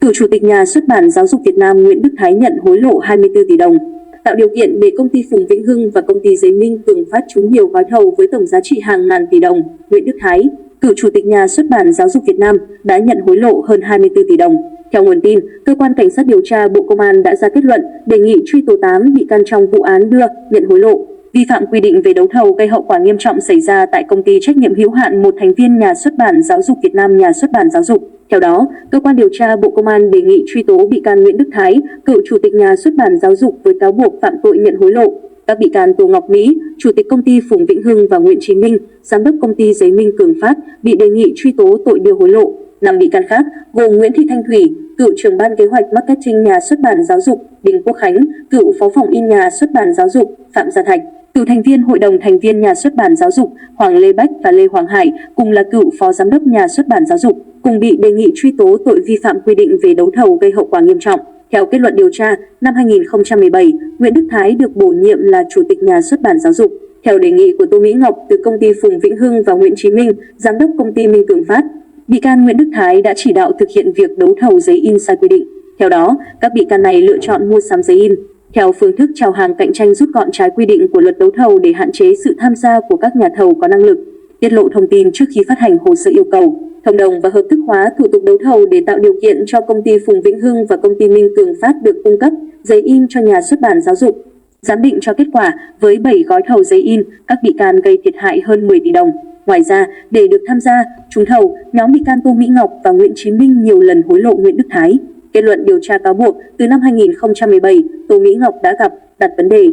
Cựu Chủ tịch Nhà xuất bản Giáo dục Việt Nam Nguyễn Đức Thái nhận hối lộ 24 tỷ đồng. Tạo điều kiện để công ty Phùng Vĩnh Hưng và công ty Giấy Minh Cường Phát trúng nhiều gói thầu với tổng giá trị hàng ngàn tỷ đồng, Nguyễn Đức Thái, cựu Chủ tịch Nhà xuất bản Giáo dục Việt Nam, đã nhận hối lộ hơn 24 tỷ đồng. Theo nguồn tin, Cơ quan Cảnh sát điều tra Bộ Công an đã ra kết luận đề nghị truy tố 8 bị can trong vụ án đưa, nhận hối lộ, vi phạm quy định về đấu thầu gây hậu quả nghiêm trọng xảy ra tại công ty trách nhiệm hữu hạn một thành viên Nhà xuất bản Giáo dục Việt Nam Nhà xuất bản Giáo dục. Theo đó, Cơ quan điều tra Bộ Công an đề nghị truy tố bị can Nguyễn Đức Thái, cựu Chủ tịch Nhà xuất bản Giáo dục với cáo buộc phạm tội nhận hối lộ. Các bị can Tô Ngọc Mỹ, Chủ tịch công ty Phùng Vĩnh Hưng và Nguyễn Chí Minh, Giám đốc công ty Giấy Minh Cường Phát bị đề nghị truy tố tội đưa hối lộ. 5 bị can khác gồm Nguyễn Thị Thanh Thủy, cựu trưởng ban kế hoạch marketing Nhà xuất bản Giáo dục, Đinh Quốc Khánh, cựu phó phòng in Nhà xuất bản Giáo dục, Phạm Gia Thạch, cựu thành viên Hội đồng thành viên Nhà xuất bản Giáo dục, Hoàng Lê Bách và Lê Hoàng Hải, cùng là cựu phó giám đốc Nhà xuất bản Giáo dục, cùng bị đề nghị truy tố tội vi phạm quy định về đấu thầu gây hậu quả nghiêm trọng. Theo kết luận điều tra, năm 2017, Nguyễn Đức Thái được bổ nhiệm là Chủ tịch Nhà xuất bản Giáo dục. Theo đề nghị của Tô Mỹ Ngọc từ công ty Phùng Vĩnh Hưng và Nguyễn Chí Minh, giám đốc công ty Minh Cường Phát, bị can Nguyễn Đức Thái đã chỉ đạo thực hiện việc đấu thầu giấy in sai quy định. Theo đó, các bị can này lựa chọn mua sắm giấy in theo phương thức chào hàng cạnh tranh rút gọn trái quy định của luật đấu thầu để hạn chế sự tham gia của các nhà thầu có năng lực, tiết lộ thông tin trước khi phát hành hồ sơ yêu cầu, thông đồng và hợp thức hóa thủ tục đấu thầu để tạo điều kiện cho công ty Phùng Vĩnh Hưng và công ty Minh Cường Phát được cung cấp giấy in cho Nhà xuất bản Giáo dục. Giám định cho kết quả, với 7 gói thầu giấy in, các bị can gây thiệt hại hơn 10 tỷ đồng. Ngoài ra, để được tham gia trúng thầu, nhóm bị can Tô Mỹ Ngọc và Nguyễn Chí Minh nhiều lần hối lộ Nguyễn Đức Thái. Kết luận điều tra cáo buộc, từ năm 2017, Tô Mỹ Ngọc đã đặt vấn đề,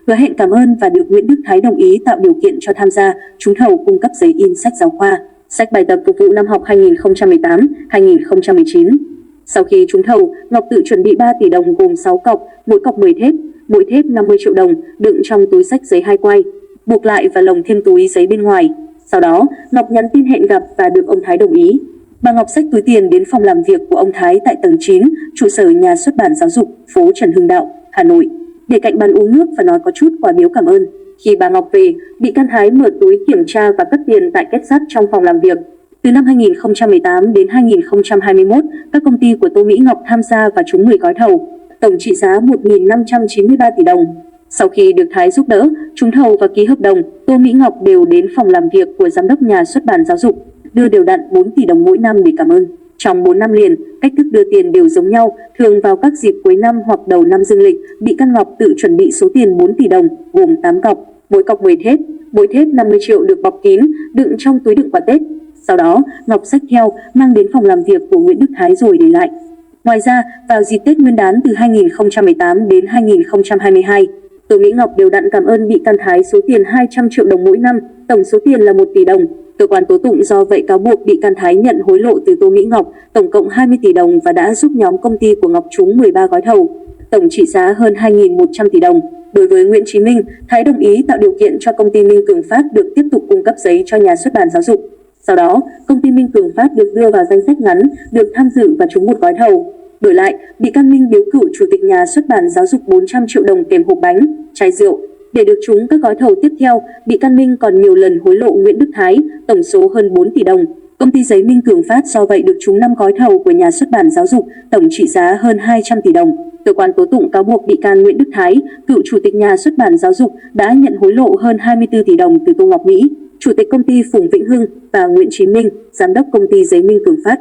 hứa hẹn cảm ơn và được Nguyễn Đức Thái đồng ý tạo điều kiện cho tham gia trúng thầu cung cấp giấy in sách giáo khoa, sách bài tập phục vụ năm học 2018-2019. Sau khi trúng thầu, Ngọc tự chuẩn bị 3 tỷ đồng gồm 6 cọc, mỗi cọc 10 thép, mỗi thép 50 triệu đồng, đựng trong túi xách giấy 2 quai, buộc lại và lồng thêm túi giấy bên ngoài. Sau đó, Ngọc nhắn tin hẹn gặp và được ông Thái đồng ý. Bà Ngọc xách túi tiền đến phòng làm việc của ông Thái tại tầng 9, trụ sở Nhà xuất bản Giáo dục, phố Trần Hưng Đạo, Hà Nội, để cạnh bàn uống nước và nói có chút quà biếu cảm ơn. Khi bà Ngọc về, bị can Thái mở túi kiểm tra và cất tiền tại kết sắt trong phòng làm việc. Từ năm 2018 đến 2021, các công ty của Tô Mỹ Ngọc tham gia và trúng 10 gói thầu, tổng trị giá 1.593 tỷ đồng. Sau khi được Thái giúp đỡ, trúng thầu và ký hợp đồng, Tô Mỹ Ngọc đều đến phòng làm việc của Giám đốc Nhà xuất bản Giáo dục, đưa đều đặn 4 tỷ đồng mỗi năm để cảm ơn. Trong 4 năm liền, cách thức đưa tiền đều giống nhau, thường vào các dịp cuối năm hoặc đầu năm dương lịch, bị can Ngọc tự chuẩn bị số tiền 4 tỷ đồng, gồm 8 cọc, mỗi cọc 10 thép, mỗi thép 50 triệu được bọc kín, đựng trong túi đựng quà Tết. Sau đó, Ngọc xách theo, mang đến phòng làm việc của Nguyễn Đức Thái rồi để lại. Ngoài ra, vào dịp Tết Nguyên đán từ 2018 đến 2022, Tô Mỹ Ngọc đều đặn cảm ơn bị can Thái số tiền 200 triệu đồng mỗi năm, tổng số tiền là 1 tỷ đồng. Cơ quan tố tụng do vậy cáo buộc bị can Thái nhận hối lộ từ Tô Mỹ Ngọc tổng cộng 20 tỷ đồng và đã giúp nhóm công ty của Ngọc trúng 13 gói thầu, tổng trị giá hơn 2.100 tỷ đồng. Đối với Nguyễn Chí Minh, Thái đồng ý tạo điều kiện cho công ty Minh Cường Phát được tiếp tục cung cấp giấy cho Nhà xuất bản Giáo dục. Sau đó, công ty Minh Cường Phát được đưa vào danh sách ngắn, được tham dự và trúng 1 gói thầu. Đổi lại, bị can Minh biếu cựu Chủ tịch Nhà xuất bản Giáo dục 400 triệu đồng kèm hộp bánh, chai rượu. Để được trúng các gói thầu tiếp theo, bị can Minh còn nhiều lần hối lộ Nguyễn Đức Thái, tổng số hơn 4 tỷ đồng. Công ty Giấy Minh Cường Phát do vậy được trúng 5 gói thầu của Nhà xuất bản Giáo dục, tổng trị giá hơn 200 tỷ đồng. Cơ quan tố tụng cáo buộc bị can Nguyễn Đức Thái, cựu Chủ tịch Nhà xuất bản Giáo dục, đã nhận hối lộ hơn 24 tỷ đồng từ Tô Ngọc Mỹ, Chủ tịch công ty Phùng Vĩnh Hưng và Nguyễn Chí Minh, Giám đốc công ty Giấy Minh Cường Phát.